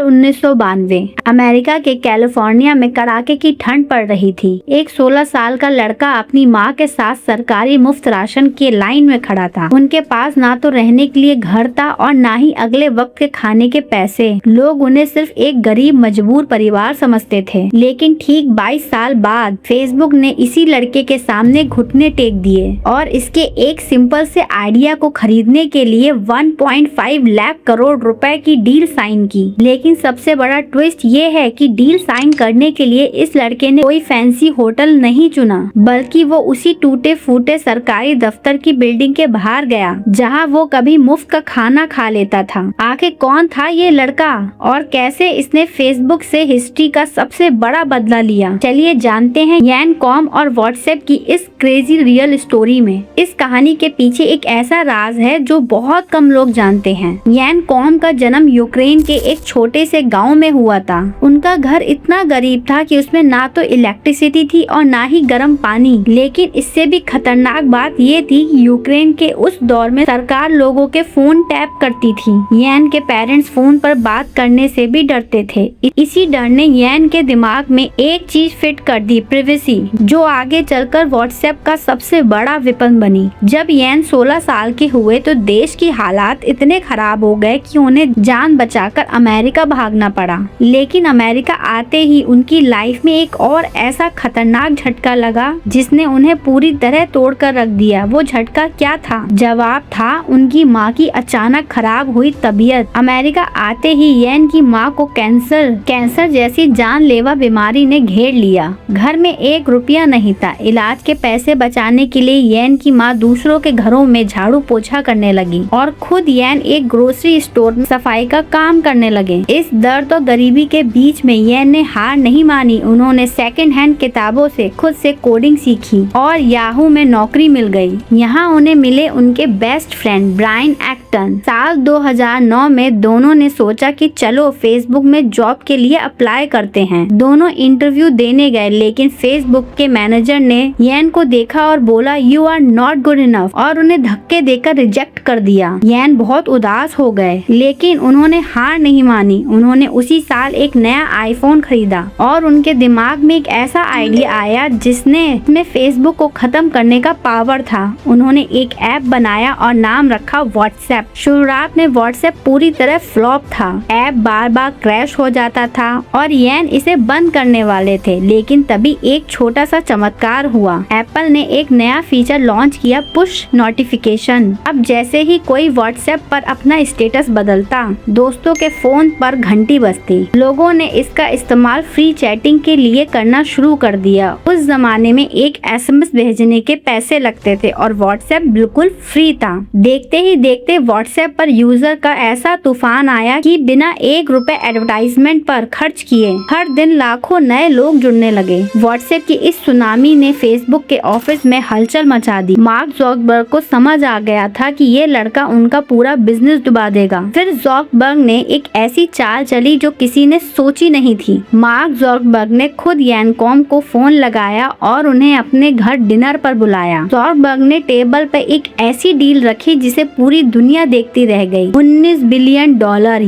साल 1992 अमेरिका के कैलिफोर्निया में कड़ाके की ठंड पड़ रही थी। एक 16 साल का लड़का अपनी माँ के साथ सरकारी मुफ्त राशन के लाइन में खड़ा था। उनके पास ना तो रहने के लिए घर था और ना ही अगले वक्त के खाने के पैसे। लोग उन्हें सिर्फ एक गरीब मजबूर परिवार समझते थे। लेकिन ठीक 22 साल बाद फेसबुक ने इसी लड़के के सामने घुटने टेक दिए और इसके एक सिंपल से आइडिया को खरीदने के लिए 1.5 लाख करोड़ रुपए की डील साइन की। लेकिन सबसे बड़ा ट्विस्ट ये है कि डील साइन करने के लिए इस लड़के ने कोई फैंसी होटल नहीं चुना, बल्कि वो उसी टूटे फूटे सरकारी दफ्तर की बिल्डिंग के बाहर गया जहां वो कभी मुफ्त का खाना खा लेता था। आखिर कौन था ये लड़का और कैसे इसने फेसबुक से हिस्ट्री का सबसे बड़ा बदला लिया? चलिए जानते हैं यान कॉम और व्हाट्सएप की इस क्रेजी रियल स्टोरी में। इस कहानी के पीछे एक ऐसा राज है जो बहुत कम लोग जानते हैं। यान कॉम का जन्म यूक्रेन के एक छोटे से गांव में हुआ था। उनका घर इतना गरीब था कि उसमें ना तो इलेक्ट्रिसिटी थी और ना ही गर्म पानी। लेकिन इससे भी खतरनाक बात ये थी कि यूक्रेन के उस दौर में सरकार लोगों के फोन टैप करती थी। यान के पेरेंट्स फोन पर बात करने से भी डरते थे। इसी डर ने यान के दिमाग में एक चीज फिट कर दी, प्राइवेसी, जो आगे चलकर व्हाट्सएप का सबसे बड़ा विपन बनी। जब यान 16 साल के हुए तो देश की हालात इतने खराब हो गए कि उन्हें जान बचाकर अमेरिका भागना पड़ा। लेकिन अमेरिका आते ही उनकी लाइफ में एक और ऐसा खतरनाक झटका लगा जिसने उन्हें पूरी तरह तोड़ कर रख दिया। वो झटका क्या था? जवाब था उनकी माँ की अचानक खराब हुई तबीयत। अमेरिका आते ही यान की माँ को कैंसर जैसी जानलेवा बीमारी ने घेर लिया। घर में 1 रुपया नहीं था। इलाज के पैसे बचाने के लिए यान की माँ दूसरों के घरों में झाड़ू पोछा करने लगी और खुद यान एक ग्रोसरी स्टोर में सफाई का काम करने लगे। इस दर्द और गरीबी के बीच में यान ने हार नहीं मानी। उन्होंने सेकंड हैंड किताबों से खुद से कोडिंग सीखी और याहू में नौकरी मिल गई। यहाँ उन्हें मिले उनके बेस्ट फ्रेंड ब्रायन एक्टन। साल 2009 में दोनों ने सोचा कि चलो फेसबुक में जॉब के लिए अप्लाई करते हैं। दोनों इंटरव्यू देने गए, लेकिन फेसबुक के मैनेजर ने यान को देखा और बोला you are not good enough और उन्हें धक्के देकर रिजेक्ट कर दिया। यान बहुत उदास हो गए, लेकिन उन्होंने हार नहीं मानी। उन्होंने उसी साल एक नया आईफोन खरीदा और उनके दिमाग में एक ऐसा आइडिया आया जिसमें फेसबुक को खत्म करने का पावर था। उन्होंने एक ऐप बनाया और नाम रखा व्हाट्सएप। शुरुआत में व्हाट्सएप पूरी तरह फ्लॉप था। ऐप बार बार क्रैश हो जाता था और यान इसे बंद करने वाले थे। लेकिन तभी एक छोटा सा चमत्कार हुआ। एप्पल ने एक नया फीचर लॉन्च किया, पुश नोटिफिकेशन। अब जैसे ही कोई व्हाट्सएप पर अपना स्टेटस बदलता, दोस्तों के फोन पर घंटी बजती। लोगों ने इसका इस्तेमाल फ्री चैटिंग के लिए करना शुरू कर दिया। उस जमाने में एक SMS भेजने के पैसे लगते थे और व्हाट्सएप बिल्कुल फ्री था। देखते ही देखते व्हाट्सएप पर यूजर का ऐसा तूफान आया कि बिना 1 रुपए एडवर्टाइजमेंट पर खर्च किए हर दिन लाखों नए लोग जुड़ने लगे। व्हाट्सएप की इस सुनामी ने फेसबुक के ऑफिस में हलचल मचा दी। मार्क ज़ुकरबर्ग को समझ आ गया था कि ये लड़का उनका पूरा बिजनेस डुबा देगा। फिर ज़ुकरबर्ग ने एक ऐसी चाल चली जो किसी ने सोची नहीं थी। मार्क ज़ुकरबर्ग ने खुद यान कॉम को फोन लगाया और उन्हें अपने घर डिनर पर बुलाया। ज़ुकरबर्ग ने टेबल पर एक ऐसी डील रखी जिसे पूरी दुनिया देखती रह गई। $19 बिलियन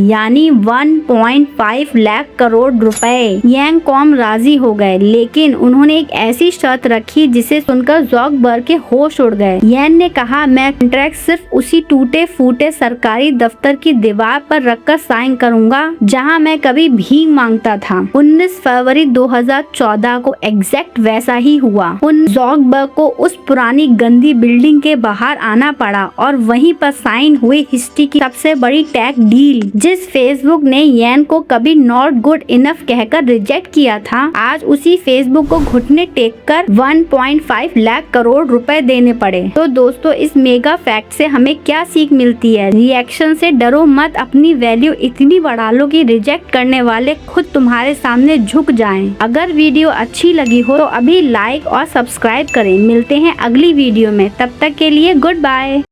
यानी 1.5 लाख करोड़ रुपए। यान कॉम राजी हो गए, लेकिन उन्होंने एक ऐसी शर्त रखी जिसे सुनकर ज़ुकरबर्ग के होश उड़ गए। यान ने कहा मैं कॉन्ट्रैक्ट सिर्फ उसी टूटे फूटे सरकारी दफ्तर की दीवार पर रखकर साइन करूंगा जहां मैं कभी भीख मांगता था। 19 फरवरी 2014 को एग्जैक्ट वैसा ही हुआ। उन ज़ुकरबर्ग को उस पुरानी गंदी बिल्डिंग के बाहर आना पड़ा और वहीं पर साइन हुई हिस्ट्री की सबसे बड़ी टेक डील। जिस फेसबुक ने यान को कभी नॉट गुड इनफ कहकर रिजेक्ट किया था, आज उसी फेसबुक को घुटने टेक कर 1.5 लाख करोड़ रुपए देने पड़े। तो दोस्तों, इस मेगा फैक्ट से हमें क्या सीख मिलती है? रिएक्शन से डरो मत, अपनी वैल्यू इतनी बढ़ा लो कि रिजेक्ट करने वाले खुद तुम्हारे सामने झुक जाएं। अगर वीडियो अच्छी लगी हो तो अभी लाइक और सब्सक्राइब करें। मिलते हैं अगली वीडियो में, तब तक के लिए गुड बाय।